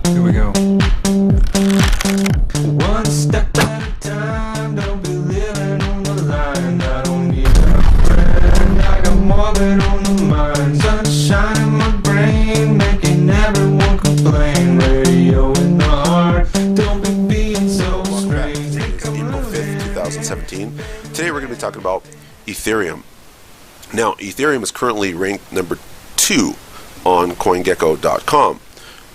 Here we go. One step at a time, don't be living on the line. I don't need a friend, I got morbid on the mind. Sunshine in my brain, making everyone complain. Radio in the heart, don't be being so strange. It's April 5th, 2017. Today we're going to be talking about Ethereum. Now, Ethereum is currently ranked number 2 on CoinGecko.com.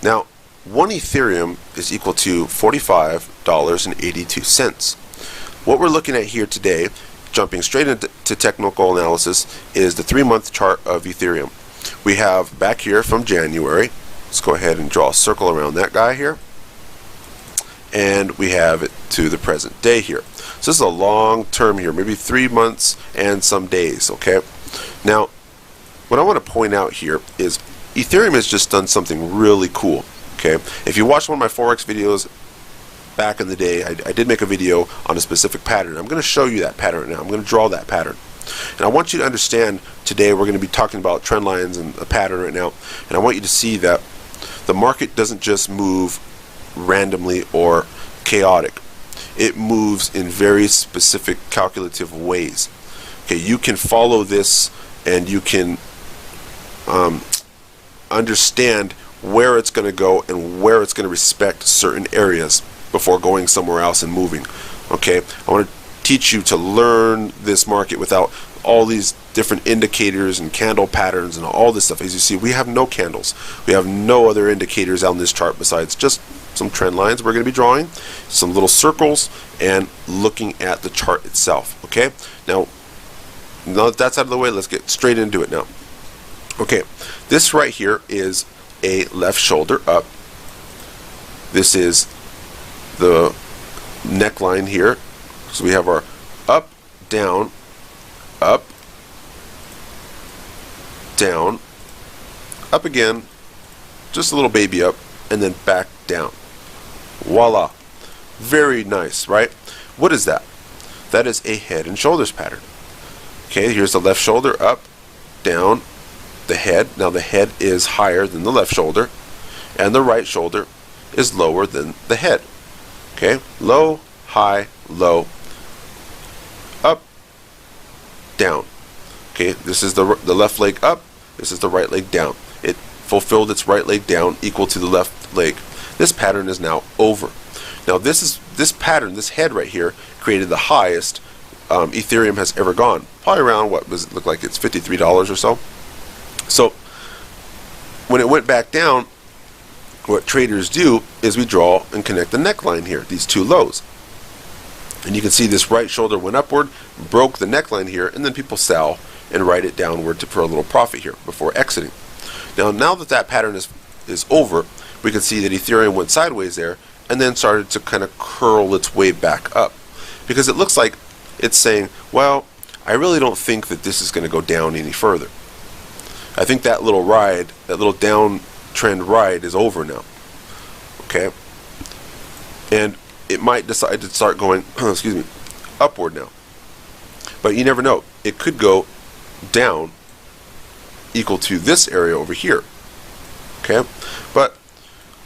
Now, 1 Ethereum is equal to $45.82. What we're looking at here today, jumping straight into technical analysis, is the 3-month chart of Ethereum. We have back here from January. Let's go ahead and draw a circle around that guy here. And we have it to the present day here. So this is a long term here, maybe 3 months and some days, okay? Now, what I want to point out here is Ethereum has just done something really cool. Okay, if you watched one of my Forex videos back in the day, I did make a video on a specific pattern. I'm going to show you that pattern now. I'm going to draw that pattern. And I want you to understand today we're going to be talking about trend lines and a pattern right now. And I want you to see that the market doesn't just move randomly or chaotic. It moves in very specific calculative ways. Okay, you can follow this and you can understand where it's going to go and where it's going to respect certain areas before going somewhere else and moving. Okay, I want to teach you to learn this market without all these different indicators and candle patterns and all this stuff. As you see, we have no candles. We have no other indicators on this chart besides just some trend lines we're going to be drawing, some little circles, and looking at the chart itself. Okay, now that that's out of the way, let's get straight into it now. Okay, this right here is a left shoulder up. This is the neckline here. So we have our up, down, up, down, up again, just a little baby up, and then back down. Voila. Very nice, right? What is that? That is a head and shoulders pattern. Okay, here's the left shoulder up, down, the head. Now the head is higher than the left shoulder, and the right shoulder is lower than the head. Okay, low, high, low, up, down. Okay, this is the left leg up, this is the right leg down. It fulfilled its right leg down equal to the left leg. This pattern is now over. Now this pattern, this head right here, created the highest Ethereum has ever gone. Probably around, what does it look like? It's $53 or so. So when it went back down, what traders do is we draw and connect the neckline here, these two lows. And you can see this right shoulder went upward, broke the neckline here, and then people sell and write it downward for a little profit here before exiting. Now that that pattern is over, we can see that Ethereum went sideways there and then started to kind of curl its way back up. Because it looks like it's saying, well, I really don't think that this is going to go down any further. I think that little ride, that little downtrend ride is over now. Okay? And it might decide to start going, excuse me, upward now. But you never know. It could go down equal to this area over here. Okay? But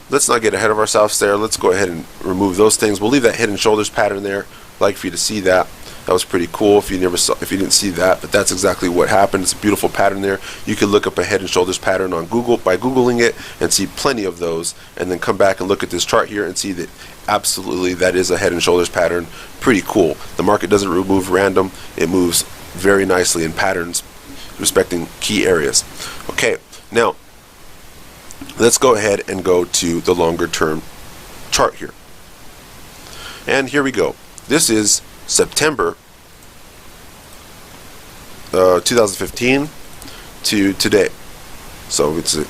let's not get ahead of ourselves there. Let's go ahead and remove those things. We'll leave that head and shoulders pattern there. I'd like for you to see that. That was pretty cool if you didn't see that, but that's exactly what happened. It's a beautiful pattern there. You can look up a head and shoulders pattern on Google by Googling it and see plenty of those, and then come back and look at this chart here and see that absolutely that is a head and shoulders pattern. Pretty cool. The market doesn't move random. It moves very nicely in patterns respecting key areas. Okay, now let's go ahead and go to the longer term chart here. And here we go. This is September 2015 to today. So it's a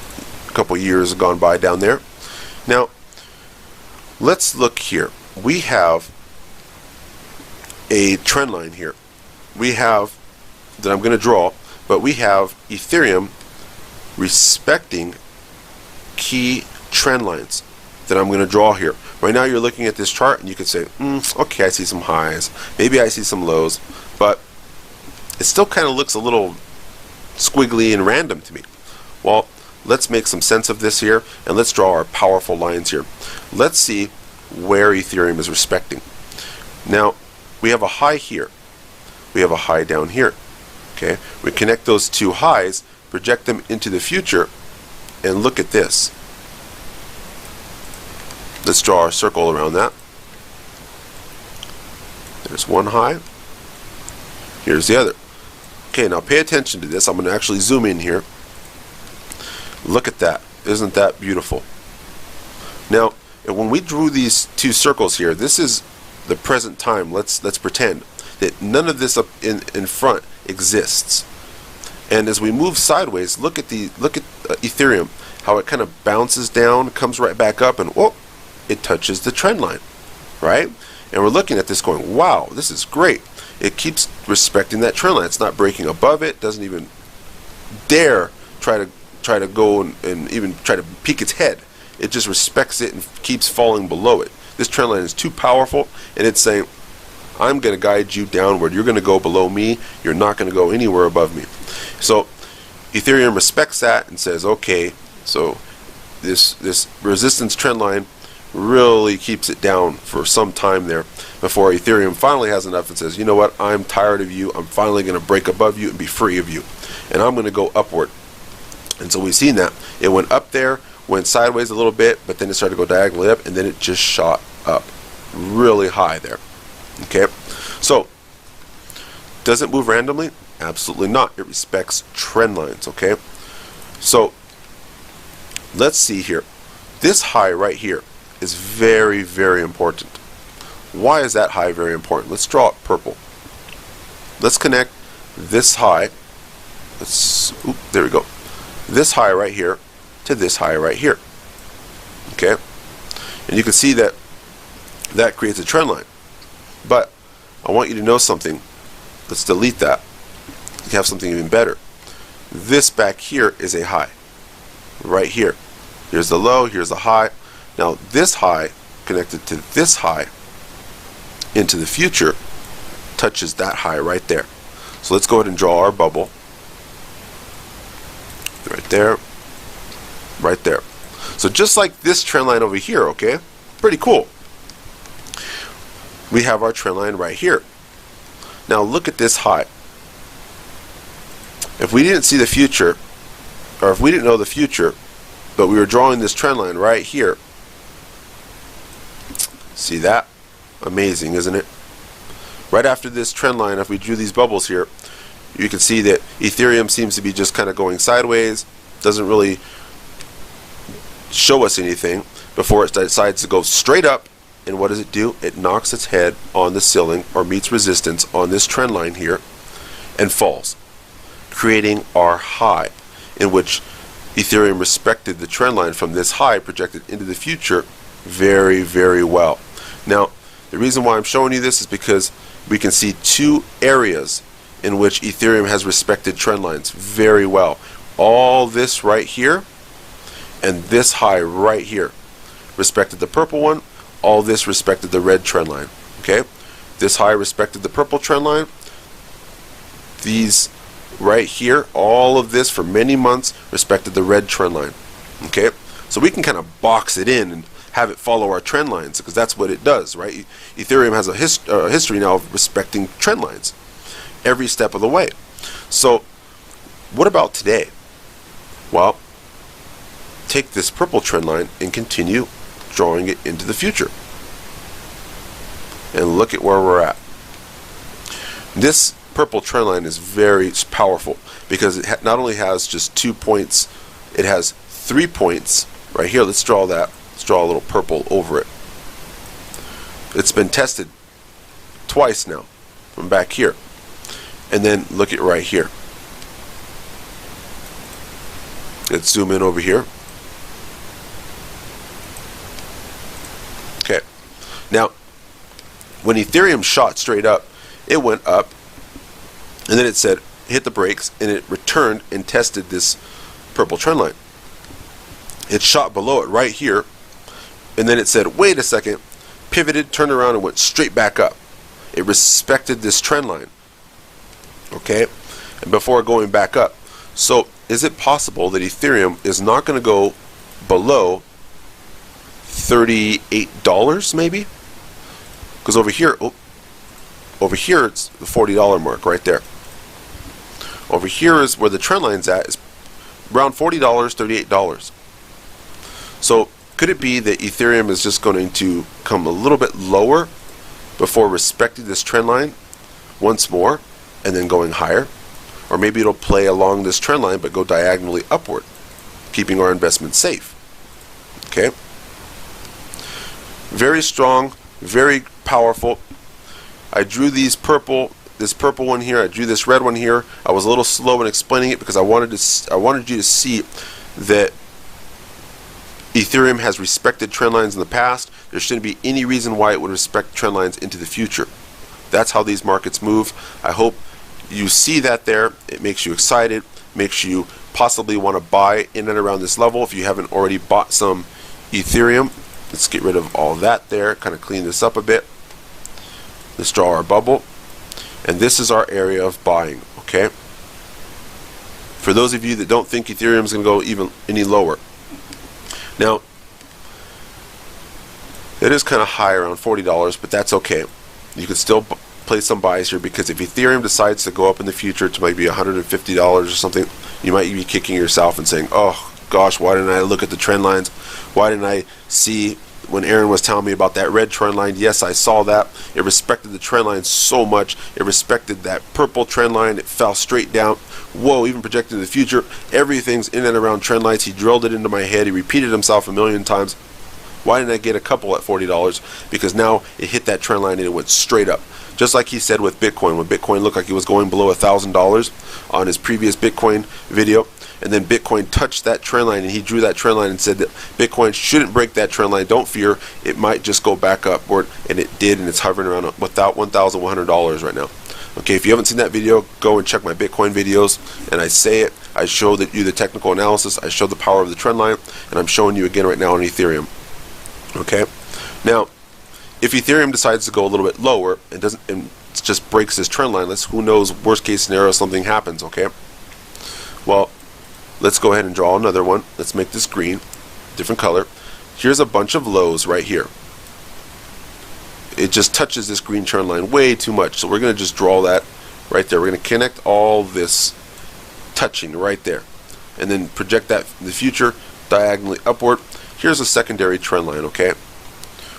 couple years gone by down there. Now, let's look here. We have a trend line here. We have, that I'm going to draw, but we have Ethereum respecting key trend lines that I'm going to draw here. Right now you're looking at this chart and you could say, okay, I see some highs, maybe I see some lows, but it still kind of looks a little squiggly and random to me. Well, let's make some sense of this here, and let's draw our powerful lines here. Let's see where Ethereum is respecting. Now, we have a high here. We have a high down here. Okay, we connect those two highs, project them into the future, and look at this. Let's draw our circle around that. There's one high. Here's the other. Okay, now pay attention to this. I'm going to actually zoom in here. Look at that. Isn't that beautiful? Now, when we drew these two circles here, this is the present time. Let's pretend that none of this up in front exists. And as we move sideways, look at Ethereum, how it kind of bounces down, comes right back up, and whoop, it touches the trend line, right? And we're looking at this going, wow, this is great. It keeps respecting that trend line. It's not breaking above it. Doesn't even dare try to go and even try to peek its head. It just respects it and keeps falling below it. This trend line is too powerful, and it's saying, I'm going to guide you downward. You're going to go below me. You're not going to go anywhere above me. So Ethereum respects that and says, okay, so this resistance trend line really keeps it down for some time there before Ethereum finally has enough and says, you know what, I'm tired of you. I'm finally going to break above you and be free of you. And I'm going to go upward. And so we've seen that. It went up there, went sideways a little bit, but then it started to go diagonally up, and then it just shot up really high there. Okay, so does it move randomly? Absolutely not. It respects trend lines. Okay, so let's see here. This high right here is very, very important. Why is that high very important? Let's draw it purple. Let's connect this high. There we go. This high right here to this high right here. Okay, and you can see that that creates a trend line. But I want you to know something. Let's delete that. You have something even better. This back here is a high. Right here. Here's the low, here's the high. Now this high connected to this high into the future touches that high right there. So let's go ahead and draw our bubble. Right there. Right there. So just like this trend line over here, okay? Pretty cool. We have our trend line right here. Now look at this high. If we didn't see the future, or if we didn't know the future, but we were drawing this trend line right here, see that? Amazing, isn't it? Right after this trend line, if we drew these bubbles here, you can see that Ethereum seems to be just kind of going sideways, doesn't really show us anything before it decides to go straight up. And what does it do? It knocks its head on the ceiling or meets resistance on this trend line here and falls, creating our high, in which Ethereum respected the trend line from this high projected into the future very, very well. Now, the reason why I'm showing you this is because we can see two areas in which Ethereum has respected trend lines very well. All this right here and this high right here respected the purple one. All this respected the red trend line. Okay, this high respected the purple trend line. These right here, all of this for many months respected the red trend line. Okay, so we can kind of box it in and have it follow our trend lines, because that's what it does, right? Ethereum has a history now of respecting trend lines every step of the way. So what about today? Well, take this purple trend line and continue drawing it into the future, and look at where we're at. This purple trend line is very powerful because it not only has just 2 points, it has 3 points right here. Let's draw that. Let's draw a little purple over it. It's been tested twice now from back here, and then look at right here. Let's zoom in over here. Okay, now when Ethereum shot straight up, it went up, and then it said hit the brakes, and it returned and tested this purple trend line. It shot below it right here, and then it said wait a second, pivoted, turned around, and went straight back up. It respected this trend line, okay, and before going back up. So is it possible that Ethereum is not going to go below $38 maybe? Because over here it's the $40 mark right there. Over here is where the trend line's at, is around $40, $38. So could it be that Ethereum is just going to come a little bit lower before respecting this trend line once more and then going higher? Or maybe it'll play along this trend line but go diagonally upward, keeping our investment safe. Okay? Very strong, very powerful. I drew this purple one here, I drew this red one here. I was a little slow in explaining it because I wanted you to see that Ethereum has respected trend lines in the past. There shouldn't be any reason why it would respect trend lines into the future. That's how these markets move. I hope you see that there. It makes you excited, makes you possibly want to buy in and around this level if you haven't already bought some Ethereum. Let's get rid of all that there, kind of clean this up a bit. Let's draw our bubble. And this is our area of buying, okay? For those of you that don't think Ethereum is going to go even any lower. Now, it is kind of high, around $40, but that's okay. You can still place some buys here, because if Ethereum decides to go up in the future to maybe $150 or something, you might be kicking yourself and saying, oh gosh, why didn't I look at the trend lines? Why didn't I see when Aaron was telling me about that red trend line? Yes, I saw that. It respected the trend line so much. It respected that purple trend line. It fell straight down. Whoa, even projected in the future. Everything's in and around trend lines. He drilled it into my head. He repeated himself a million times. Why didn't I get a couple at $40? Because now it hit that trend line and it went straight up. Just like he said with Bitcoin, when Bitcoin looked like it was going below $1,000 on his previous Bitcoin video, and then Bitcoin touched that trend line and he drew that trend line and said that Bitcoin shouldn't break that trend line. Don't fear, it might just go back upward, and it did, and it's hovering around without $1,100 right now. Okay, if you haven't seen that video, go and check my Bitcoin videos, and I say it, I show you the technical analysis, I show the power of the trend line, and I'm showing you again right now on Ethereum. Okay, now if Ethereum decides to go a little bit lower and just breaks this trend line, who knows, worst case scenario, something happens. Okay, well, let's go ahead and draw another one. Let's make this green, different color. Here's a bunch of lows right here. It just touches this green trend line way too much, so we're going to just draw that right there. We're going to connect all this touching right there, and then project that in the future diagonally upward. Here's a secondary trend line. Okay,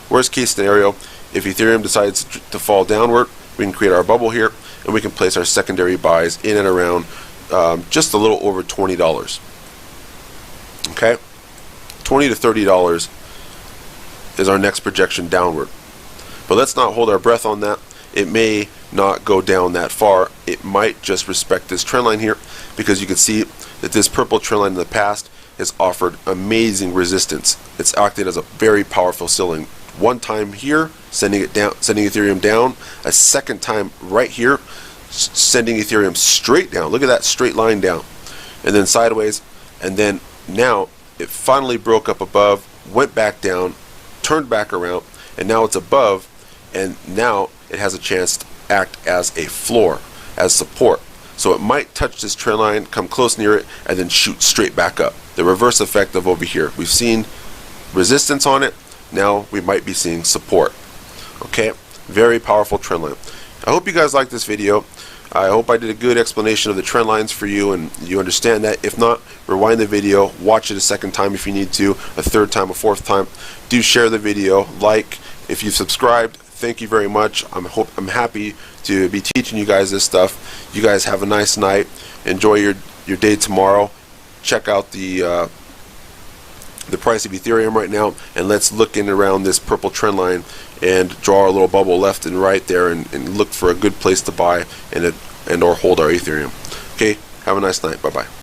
worst case scenario, if Ethereum decides to fall downward, we can create our bubble here, and we can place our secondary buys in and around just a little over $20. Okay, $20 to $30 is our next projection downward. But let's not hold our breath on that. It may not go down that far. It might just respect this trend line here, because you can see that this purple trend line in the past has offered amazing resistance. It's acted as a very powerful ceiling. One time here, sending Ethereum down. A second time right here, sending Ethereum straight down. Look at that straight line down, and then sideways, and then now it finally broke up above, went back down, turned back around, and now it's above, and now it has a chance to act as a floor, as support. So it might touch this trend line, come close near it, and then shoot straight back up. The reverse effect of over here. We've seen resistance on it, now we might be seeing support. Okay, very powerful trend line. I hope you guys liked this video. I hope I did a good explanation of the trend lines for you and you understand that. If not, rewind the video, watch it a second time if you need to, a third time, a fourth time. Do share the video, like. If you've subscribed, thank you very much. I'm happy to be teaching you guys this stuff. You guys have a nice night. Enjoy your day tomorrow. Check out the price of Ethereum right now, and let's look in around this purple trend line and draw a little bubble left and right there, and look for a good place to buy and or hold our Ethereum. Okay, have a nice night. Bye bye.